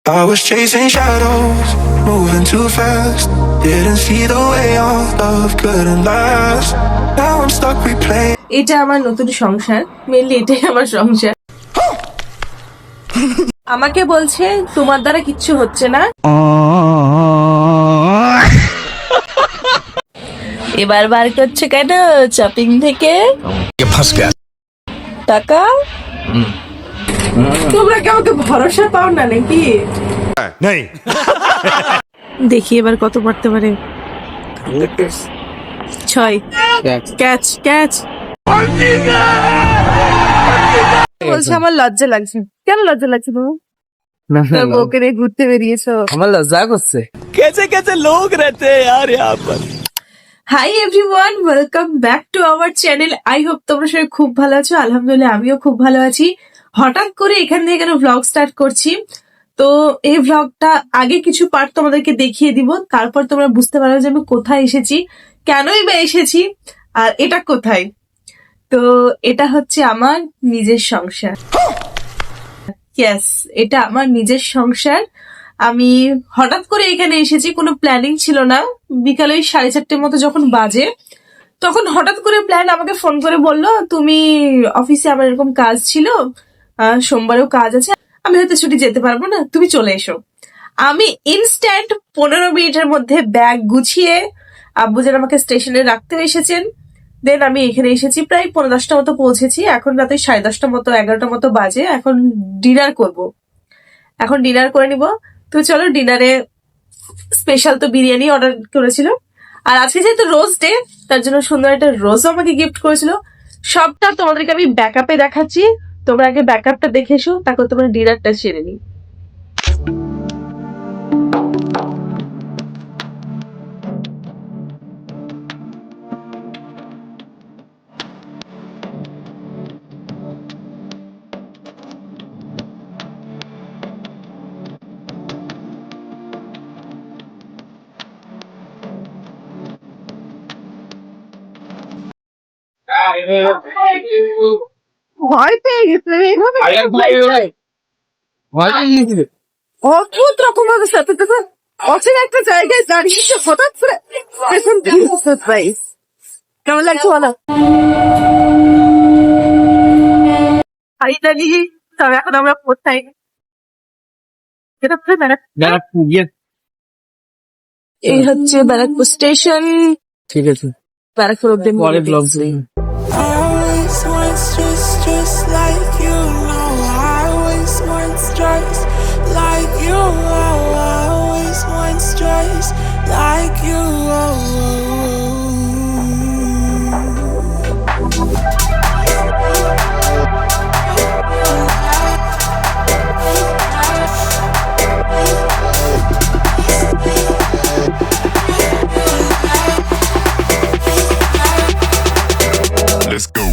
I was chasing shadows, moving too fast. Didn't see the way our love couldn't last. Now I'm stuck replaying. এটা আমার নতুন সংসার, mainly এটাই আমার সংসার। আমাকে বলছে তোমার দ্বারা কিচ্ছু হচ্ছে না, এবার বার করছে কেন শপিং থেকে টাকা। তোমরা কি আমাকে ভরসা পাও না নাকি? দেখি এবার কত পড়তে পারে। 6 ক্যাচ ক্যাচ। বলছে আমার লজ্জা লাগছে। কেন লজ্জা লাগছে তোমার? তোর বউকে নিয়ে ঘুরতে বেরিয়েছো। আমার লজ্জা করছে। कैसे कैसे लोग रहते हैं यार यहाँ पर। Hi everyone, welcome back to our channel. I hope তোমরা সবাই খুব ভালো আছো। আলহামদুলিল্লাহ আমিও খুব ভালো আছি। হঠাৎ করে এখান থেকে কেন ভ্লগ স্টার্ট করছি, তো এই ভ্লগটা আগে কিছু পার্ট তোমাদেরকে দেখিয়ে দিব, তারপর তোমরা বুঝতে পারবে যে আমি কোথায় এসেছি, কেনই বা এসেছি, আর এটা কোথায়। তো এটা হচ্ছে আমার নিজের সংসার। ইয়েস, এটা আমার নিজের সংসার। আমি হঠাৎ করে এখানে এসেছি, কোনো প্ল্যানিং ছিল না। বিকালে 4:30 মতো যখন বাজে, তখন হঠাৎ করে প্ল্যান আমাকে ফোন করে বললো, তুমি অফিসে আমার এরকম কাজ ছিল, সোমবারেও কাজ আছে, আমি হয়তো ছুটি যেতে পারবো না, তুমি চলে এসো। আমি ইনস্ট্যান্ট 15 মিনিটের মধ্যে ব্যাগ গুছিয়ে আব্বুজান আমাকে স্টেশনে রাখতে এসেছেন। দেন আমি এখানে এসেছি, প্রায় 10:45 মতো পৌঁছেছি। এখন রাতে 10:30 মতো 11টা মতো বাজে। এখন ডিনার করব, এখন ডিনার করে নিব। তো চলো ডিনারে স্পেশাল তো বিরিয়ানি অর্ডার করেছিল, আর আজকে যেহেতু রোজ ডে, তার জন্য সুন্দর একটা রোজও আমাকে গিফট করেছিল। সবটা তোমাদেরকে আমি ব্যাকআপে দেখাচ্ছি, তোমরা আগে ব্যাকআপটা দেখে এসো, তারপর তোমরা ডিনারটা সেরে নিই। ভয় পেয়ে গেছে অদ্ভুত রকম ভাবে সাথে সাথে অচেনা একটা জায়গায় দাঁড়িয়েছে, হঠাৎ করে পেছন থেকে সারপ্রাইজ। কেমন লাগছে বলো? ফাইনালি তবে এখন আমরা কোথায়? এই হচ্ছে ব্যারাকপুর স্টেশন। ঠিক আছে, ব্যারাকপুর অব্দি পরে blog Always wants just like you. No, I always wants just like you. Always wants just like you. Let's go.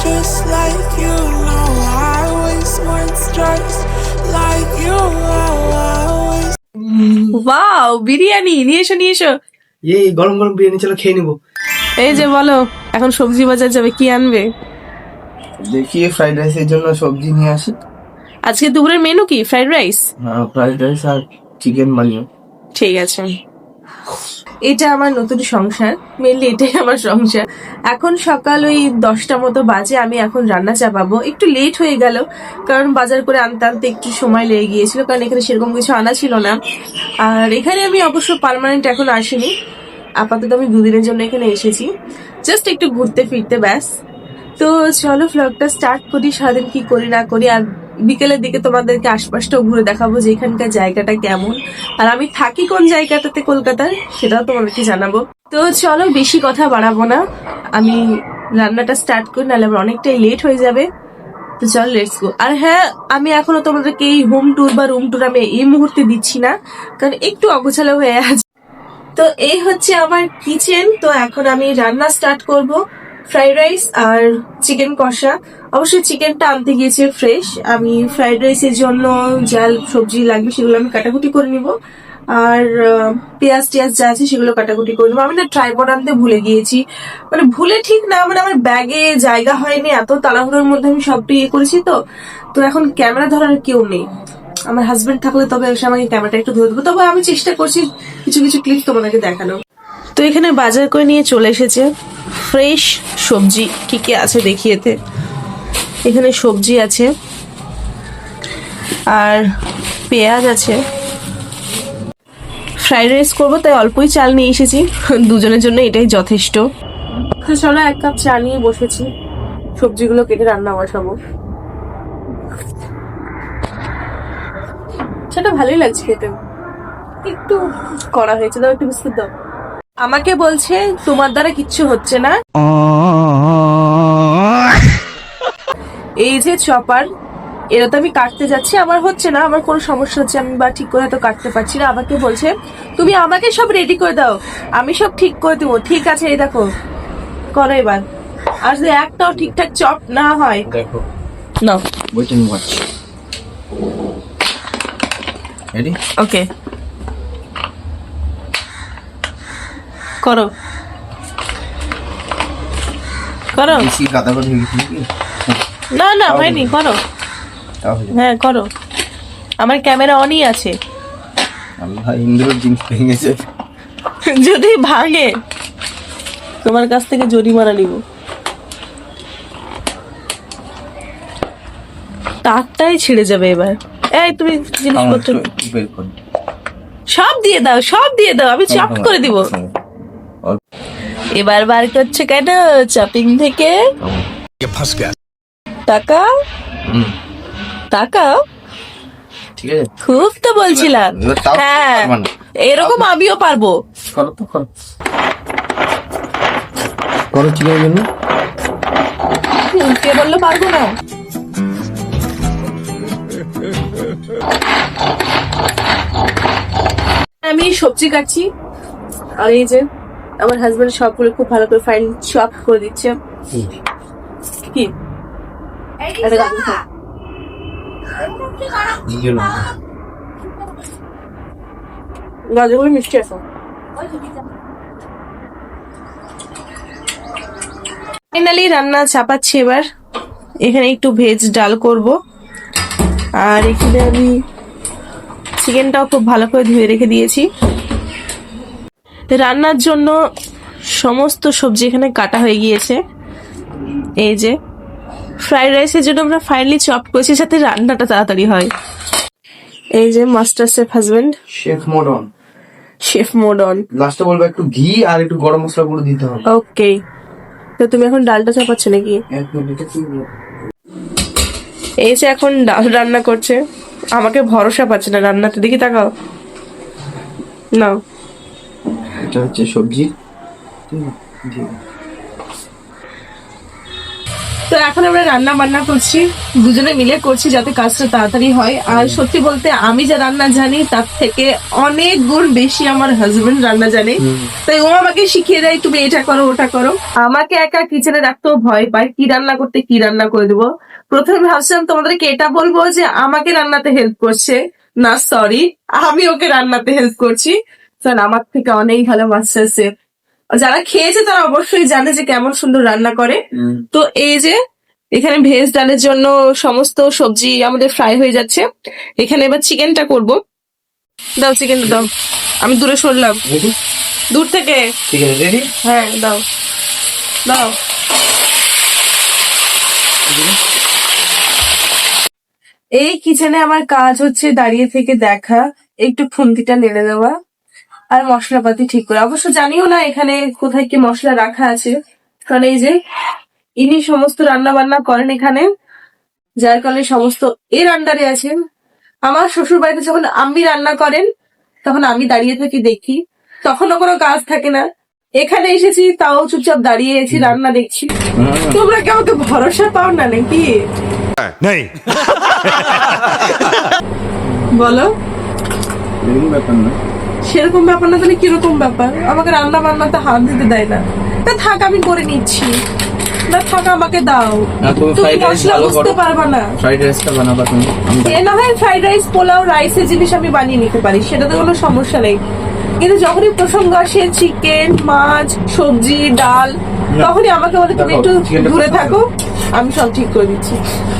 Just like you. No, I always wants just like you. Always. Wow, biryani নিয়ে এসো নিয়ে এসো। এই গরম গরম বিরিয়ানি, চলো খেয়ে নিবো। এই যে বলো, এখন সবজি বাজার যাবে, কি আনবে? দেখি ফ্রাইড রাইসের জন্য সবজি নিয়ে আসি। আজকে দুপুরের মেনু কি? Fried rice? হ্যাঁ, ফ্রাইড রাইস আর চিকেন বানিও। ঠিক আছে। এটা আমার নতুন সংসার, মেনলি এটাই আমার সংসার। এখন সকাল ওই 10টা মতো বাজে। আমি এখন রান্না চাপাবো। একটু লেট হয়ে গেল, কারণ বাজার করে আনতে আনতে একটু সময় লেগে গিয়েছিল, কারণ এখানে সেরকম কিছু আনা ছিল না। আর এখানে আমি অবশ্য পার্মানেন্ট এখন আসিনি, আপাতত আমি 2 দিনের জন্য এখানে এসেছি, জাস্ট একটু ঘুরতে ফিরতে, ব্যাস। তো চলো ভ্লগটা স্টার্ট করি, সারাদিন কি করি না করি। আর বিকেলের দিকে তোমাদেরকে আশপাশটাও ঘুরে দেখাবো যে এখানকার জায়গাটা কেমন, আর আমি থাকি কোন জায়গাটাতে কলকাতার সেটাও তোমাদেরকে জানাবো। তো চলো বেশি কথা বাড়াবো না, আমি রান্নাটা স্টার্ট করি, নাহলে আবার অনেকটাই লেট হয়ে যাবে। তো চল লেটস গো। আর হ্যাঁ, আমি এখনো তোমাদেরকে এই হোম ট্যুর বা রুম ট্যুর আমি এই মুহূর্তে দিচ্ছি না, কারণ একটু অগোছালো হয়ে আছে। তো এই হচ্ছে আমার কিচেন। তো এখন আমি রান্না স্টার্ট করব, ফ্রাইড রাইস আর চিকেন কষা। অবশ্যই চিকেনটা আনতে গিয়েছে ফ্রেশ। আমি ফ্রাইড রাইসের জন্য যা সবজি লাগবে সেগুলো আমি কাটাকুটি করে নিব, আর পেঁয়াজ টিয়াজ যা আছে সেগুলো কাটাকুটি করে নেবো। আমি না ট্রাইপড আনতে ভুলে গিয়েছি, মানে ভুলে ঠিক না, মানে আমার ব্যাগে জায়গা হয়নি, এত তাড়াহুড়োর মধ্যে আমি সবটা ইয়ে করেছি। তো এখন ক্যামেরা ধরার কেউ নেই। আমার হাজবেন্ড থাকলে তবে এসে আমাকে ক্যামেরাটা একটু ধরে দেবো, তবে আমি চেষ্টা করছি কিছু কিছু ক্লিপ তোমাদেরকে দেখানো। তো এখানে বাজার করে নিয়ে চলে এসেছে ফ্রেশ সবজি। কি কি আছে দেখি এতে। এখানে সবজি আছে আর পেঁয়াজ আছে। ফ্রাইড রাইস করবো তাই অল্পই চাল নিয়ে এসেছি, দুজনের জন্য এটাই যথেষ্ট। তো চলো 1 কাপ চা নিয়ে বসেছি, সবজিগুলো কেটে রান্না বসাবো। সেটা ভালোই লাগছে খেতে, একটু করা হয়েছে। দাও একটু বিস্কুট দাও। আমাকে বলছে তোমার দ্বারা কিচ্ছু হচ্ছে না। এই যে চপার, এরা তো আমি কাটতে যাচ্ছি, আমার হচ্ছে না, আমার কোনো সমস্যা হচ্ছে, আমি বা ঠিক করে তো কাটতে পারছি না। আমাকে বলছে তুমি আমাকে সব রেডি করে দাও, আমি সব ঠিক করে দেবো। ঠিক আছে, এই দেখো করো এবার। আর যদি একটাও ঠিকঠাক চপ না হয়, দেখো না ওয়েট এন্ড ওয়াচ। রেডি? ওকে, করো করো। বেশি কাদা করে হয়ে গেছে নাকি? না না হয়নি, করো। তাহলে হ্যাঁ করো, আমার ক্যামেরা অনই আছে। আল্লাহ, ইন্দ্রর জিনিস ভেঙেছে। যদি ভাঙে তোমার কাছ থেকে জরিমানা নিব। তারটাই ছিঁড়ে যাবে এবার। এই তুমি জিনিসপত্র বের কর। সব দিয়ে দাও, সব দিয়ে দাও, আমি চপ করে দিব। এবার বার করছে কেন চপিং থেকে? টাকা টাকা ঠিক আছে, খুব তো বলছিলাম। এবার তাও হ্যাঁ, পারবা না। এরকম আমিও পারবো। করো তো, করো করো চিকেনের জন্য। কে বললো পারবো না? আমি সবজি কাটছি, আর এই যে আমার হাজবেন্ড সবগুলো খুব ভালো করে ফাইন চপ করে দিচ্ছে। কি এটা গাজর খাও। গাজরগুলো মিষ্টি আছে। ফাইনালি রান্না চাপাচ্ছি এবার। এখানে একটু ভেজ ডাল করব, আর এখানে আমি চিকেনটাও খুব ভালো করে ধুয়ে রেখে দিয়েছি। রান্নার জন্য সমস্ত সবজি এখানে কাটা হয়ে গিয়েছে। এই যে ফ্রাইড রাইসের জন্য আমরা ফাইনালি চপ করেছি, যাতে রান্নাটা তাড়াতাড়ি হয়। এই যে master chef husband, chef mode on. Chef mode on. লাস্টে বলবো একটু ঘি আর একটু গরম মশলা গুঁড়ো দিতে হবে। ওকে, তো তুমি এখন ডালটা চাপাচ্ছ নাকি? এক মিনিট, এই যে এখন ডাল রান্না করছে, আমাকে ভরসা পাচ্ছে না রান্নাতে। দেখি তাকাও, নাও। এটা হচ্ছে সবজি। তো এখন আমরা রান্না বান্না করছি, দুজনে মিলে করছি যাতে কাজটা তাড়াতাড়ি হয়। আর সত্যি বলতে আমি যা রান্না জানি তার থেকে অনেক গুণ বেশি আমার হাজবেন্ড রান্না জানে। তাই ও আমাকে শিখিয়ে দেয় তুমি এটা করো ওটা করো। আমাকে একা কিচেনে রাখতেও ভয় পায়, কি রান্না করতে কি রান্না করে দেবো। প্রথমে ভাবছিলাম তোমাদেরকে এটা বলবো যে আমাকে রান্নাতে হেল্প করছে, না সরি, আমি ওকে রান্নাতে হেল্প করছি। কারণ আমার থেকে অনেক ভালো মাস্টার শেফ। যারা খেয়েছে তারা অবশ্যই জানে যে কেমন সুন্দর রান্না করে। তো এই যে এখানে ভেজ ডালের জন্য সমস্ত সবজি আমাদের ফ্রাই হয়ে যাচ্ছে। এখানে এবার চিকেনটা করব। দাও চিকেনটা দাও, আমি দূরে সরলাম রেডি? দূর থেকে। ঠিক আছে, রেডি? হ্যাঁ দাও দাও। এই কিচেনে আমার কাজ হচ্ছে দাঁড়িয়ে থেকে দেখা, একটু খুন্তিটা নেড়ে দেওয়া আর মশলাপাতি ঠিক করে। অবশ্য জানিও না এখানে কোথায় কি মশলা রাখা আছে, কারণ এই যে ইনি সমস্ত রান্না বান্না করেন এখানে। যার কারণে সমস্ত এর আন্ডারে আছে। আমার শ্বশুর বাড়িতে যখন আম্মি রান্না করেন তখন আমি দাঁড়িয়ে থাকি দেখি, তখনও কোনো কাজ থাকে না। এখানে এসেছি তাও চুপচাপ দাঁড়িয়ে আছি, রান্না দেখছি। তোমরা কি আমাকে ভরসা পাও না নাকি? नहीं বলো। এরকম ব্যাপার না। সেরকম ব্যাপার না তাহলে কিরকম ব্যাপার? আমাকে রান্না বান্নাতে হাত দিতে দেয় না। তা থাক, আমি করে নিচ্ছি। না থাক, আমাকে দাও। না, তুমি তুমি fried rice মশলা ভালো বুঝতে করো। পারবা না। ফ্রাইড রাইসটা বানাবা তুমি। এ না হয় ফ্রাইড রাইস, পোলাও, রাইসের জিনিস আমি বানিয়ে নিতে পারি, সেটাতে কোনো সমস্যা নেই। কিন্তু যখনই প্রসঙ্গ আসে চিকেন, মাছ, সবজি, ডাল, তখনই আমাকে বলে তুমি একটু দূরে থাকো, আমি সব ঠিক করে দিচ্ছি।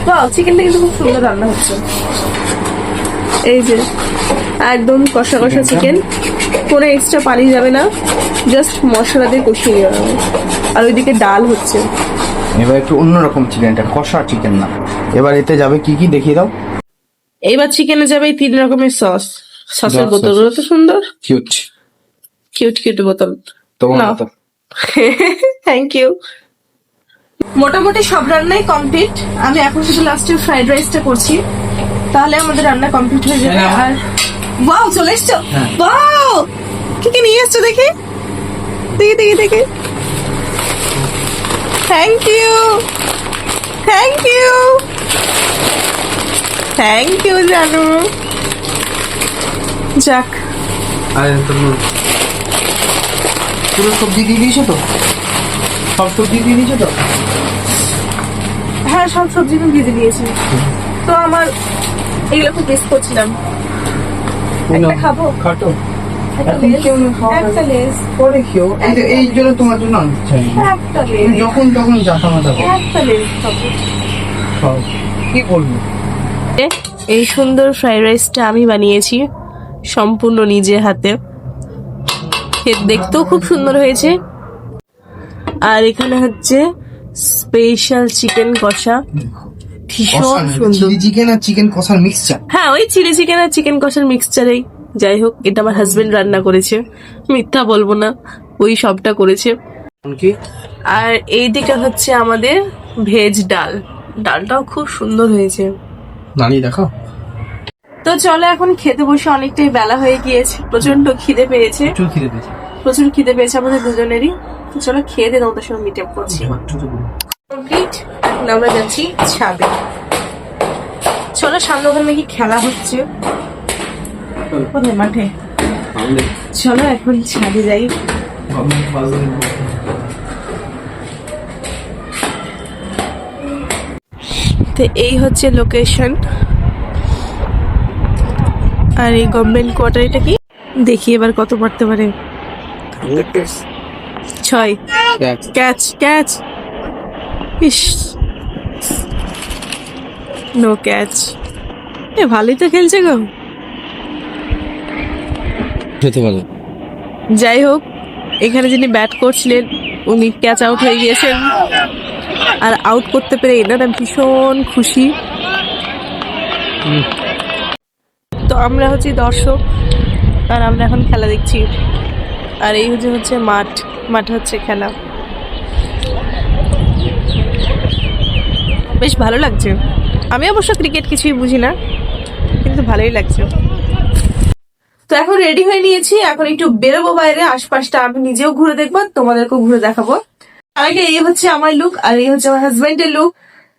বাহ, চিকেনটা কিন্তু খুব সুন্দর রান্না হচ্ছে। এই যে একদম কষা কষা চিকেন, কোনো এক্সট্রা পানি যাবে না, জাস্ট মশলা দিয়ে কষিয়ে নেওয়া হবে। আর ওইদিকে ডাল হচ্ছে। এবার একটু অন্যরকম চিকেনটা, কষা চিকেন না। এবার এতে যাবে কি কি দেখিয়ে দাও। এইবার চিকেনে যাবে এই 3 রকমের সস। সসের Sauce, বোতলগুলো তো সুন্দর, কিউট। কিউট কিউট বোতল। তোমার নাও। মতো। Thank you. মোটামুটি সব রান্নাই কমপ্লিট। আমি এখন শুধু লাস্টে ফ্রাইড রাইসটা করছি, তাহলে আমাদের রান্না কমপ্লিট হয়ে যাবে। হ্যাঁ। আর ওয়াও, চলে এসছো। হ্যাঁ। ওয়াও, কি কি নিয়ে এসছো দেখি দেখি দেখি দেখি। Thank you, thank you, thank you জানু। যাক, আর পুরো সবজি দিয়ে দিয়েছো তো? সব সবজি দিয়ে দিয়েছো তো? হ্যাঁ সব সবজি আমি ভেজে দিয়েছি। তো আমার এগুলো খুব মিস করছিলাম। একটা খাবো? খাটো। একটা এখন লেস, কেউ না খাওয়া একটা লেস, পরে খেও। এই জন্য তোমার জন্য আনতে চাই না। একটা তুমি লেস, যখন তখন জাতা মাতা করো। একটা লেস খাবো। খাও। কি বলবো? এই সুন্দর ফ্রাইড রাইসটা আমি বানিয়েছি সম্পূর্ণ নিজে হাতে। দেখতেও খুব সুন্দর হয়েছে। আর এখানে হচ্ছে স্পেশাল চিকেন কষা, ভীষণ সুন্দর। চিলি চিকেন আর চিকেন কষার মিক্সচার। হ্যাঁ, ওই চিলি চিকেন আর চিকেন কষার মিক্সচারেই। যাই হোক, এটা আমার হাজবেন্ড রান্না করেছে, মিথ্যা বলবো না, ওই সবটা করেছে। কি? আর এইদিকে হচ্ছে আমাদের ভেজ ডাল। ডালটাও খুব সুন্দর হয়েছে। দাঁড়িয়ে দেখাও। তো চলো এখন খেতে বসে, অনেকটাই বেলা হয়ে গিয়েছে, প্রচন্ড খিদে পেয়েছে, প্রচুর খিদে পেয়েছে। প্রচুর খিদে পেয়েছে আমাদের দুজনেরই। তো চলো খেয়ে দিয়ে তোমাদের সঙ্গে মিট আপ করছি। কমপ্লিট। এখন আমরা যাচ্ছি ছাদে। চলো, সামনে ওখানে নাকি খেলা হচ্ছে। কোথায়? মাঠে। চলো এখন ছাদে যাই। তো এই হচ্ছে লোকেশন। আর এই গভর্নমেন্ট কোয়ার্টার, এটা কি দেখি এবার কত মারতে পারে। 6। ক্যাচ ক্যাচ, ইস, নো ক্যাচ। এ ভালোই তো খেলছে গো। খেতে ভালো। যাই হোক, এখানে যিনি ব্যাট করছিলেন উনি ক্যাচ আউট হয়ে গিয়েছেন। আর আউট করতে পেরে এনারা ভীষণ খুশি। তো আমরা হচ্ছি দর্শক, আর আমরা এখন খেলা দেখছি। আর এই হচ্ছে মাঠ, মাঠে হচ্ছে খেলা। বেশ ভালো লাগছে। আমি অবশ্য ক্রিকেট কিছুই বুঝি না, কিন্তু ভালোই লাগছে। তো এখন রেডি হয়ে নিয়েছি, এখন একটু বেরোবো বাইরে, আশপাশটা আমি নিজেও ঘুরে দেখবো, তোমাদেরকেও ঘুরে দেখাবো। আগে এই হচ্ছে আমার লুক, আর এই হচ্ছে আমার হাজবেন্ডের লুক।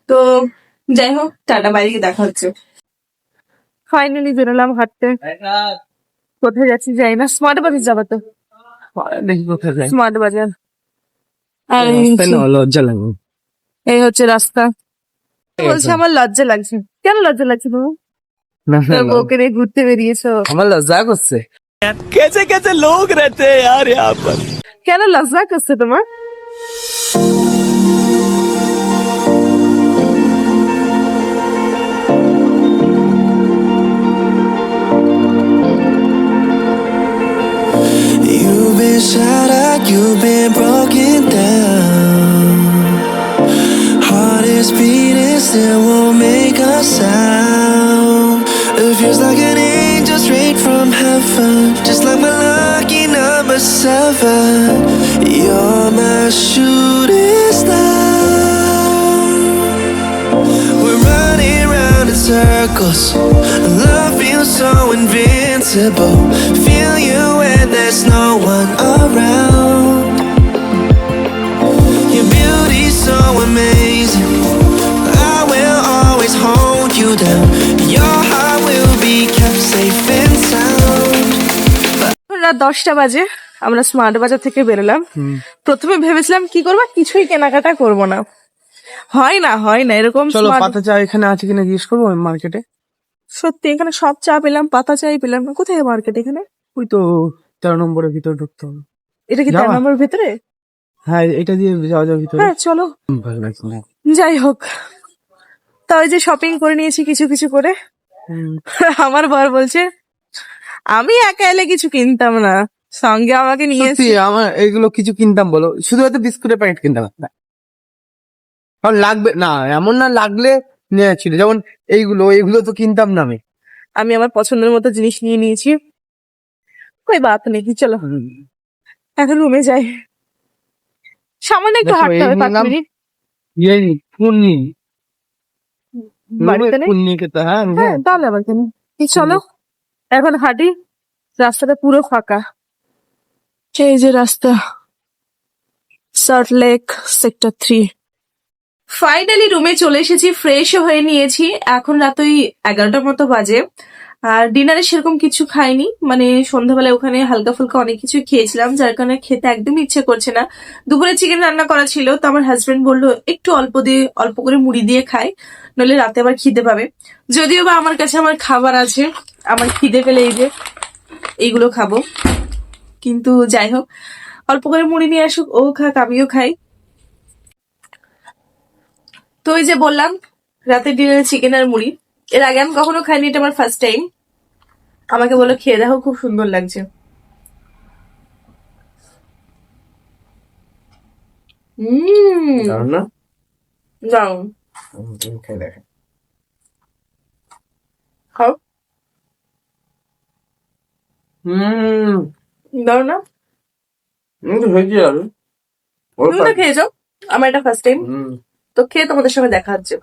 তো যাই হোক, টাটা, বাইরে গিয়ে দেখা হচ্ছে। ফাইনালি বেরোলাম হাঁটতে। কোথায় যাচ্ছি যাই না, স্মার্ট বাজার যাবো তো। দেখি কোথায় যাই। স্মার্ট বাজার। আর লজ্জা লাগে। এই হচ্ছে রাস্তা। বলছে আমার লজ্জা লাগছে। কেন লজ্জা লাগছে তোমার? না তোর বউকে নিয়ে ঘুরতে বেরিয়েছো, আমার লজ্জা করছে। कैसे कैसे लोग रहते हैं यार यहाँ पर। কেন লজ্জা করছে তোমার? You've been shattered, you've been broken down. Heart is beating, still won't make a sound. It feels like an angel straight from heaven, just like my lucky number 7. You're my shooting star. We're running circles. Love feels so invincible. Feel you when there's no one around. Your beauty's so amazing. I will always hold you down. Your heart will be kept safe and sound. রাত 10টা বাজে, আমরা smart বাজার থেকে বেরোলাম। প্রথমে ভেবেছিলাম কি করবো, কিছুই কেনাকাটা করব না, হয় না এরকম। চলো smart- পাতা চা এখানে আছে কিনা জিজ্ঞেস করবো মার্কেটে। সত্যি এখানে সব চা পেলাম, পাতা চাই পেলাম না। কোথায় মার্কেট এখানে? ওই তো 13 নম্বরের ভিতরে ঢুকতে হবে। এটা কি যাবা? 13 নম্বর ভিতরে? হ্যাঁ এটা দিয়ে যাওয়া যাবে ভিতরে। হ্যাঁ চলো। ভালো লাগছে না। যাই হোক, তা ওই যে শপিং করে নিয়েছি কিছু কিছু করে। আমার বর বলছে আমি একা এলে কিছু কিনতাম না, সঙ্গে আমাকে নিয়ে সত্যি আমার এইগুলো কিছু কিনতাম বলো, শুধু হয়তো বিস্কুটের প্যাকেট কিনতাম না, কারণ লাগবে না, এমন না লাগলে নেওয়া ছিল, যেমন এইগুলো তো কিনতাম না আমি। আমি আমার পছন্দের মতো জিনিস নিয়ে নিয়েছি। কই বাত নেই, চলো এখন রুমে যাই। সামান্য একটু দেখো, হাঁটতে এই হবে 5 নিলাম। মিনিট। পুন্নি বাড়িতে নেই? পুন্নি খেতে, হ্যাঁ হ্যাঁ তাহলে আবার কেন, চলো এখন হাঁটি। রাস্তাটা পুরো ফাঁকা, এই যে রাস্তা, সল্ট লেক সেক্টর 3। ফাইনালি রুমে চলে এসেছি, ফ্রেশ হয়ে নিয়েছি। এখন রাত ওই 11টার মতো বাজে। আর ডিনারে সেরকম কিছু খাইনি, মানে সন্ধ্যাবেলায় ওখানে হালকা ফুলকা অনেক কিছু খেয়েছিলাম, যার কারণে খেতে একদম ইচ্ছে করছে না। দুপুরে চিকেন রান্না করা ছিল, তো আমার হাজবেন্ড বললো একটু অল্প করে মুড়ি দিয়ে খাই, নইলে রাতে আবার খিদে পাবে। যদিও বা আমার কাছে আমার খাবার আছে, আমার খিদে পেলে এই যে এইগুলো খাবো, কিন্তু যাই হোক অল্প করে মুড়ি নিয়ে আসুক, ও খাক আমিও খাই। তো ওই যে বললাম রাতের ডিনারে চিকেন আর মুড়ি, এর আগে আমি কখনো খাইনি, এটা আমার ফার্স্ট টাইম। আমাকে বলো খেয়ে দেখো, খুব সুন্দর লাগছে। দারুণ না? দারুন, খেয়ে দেখে। খাও। দারুন না? হয়েছে আর তুমি তো খেয়েছো, আমার এটা ফার্স্ট টাইম, তো খেয়ে তোমাদের সঙ্গে দেখা হচ্ছে।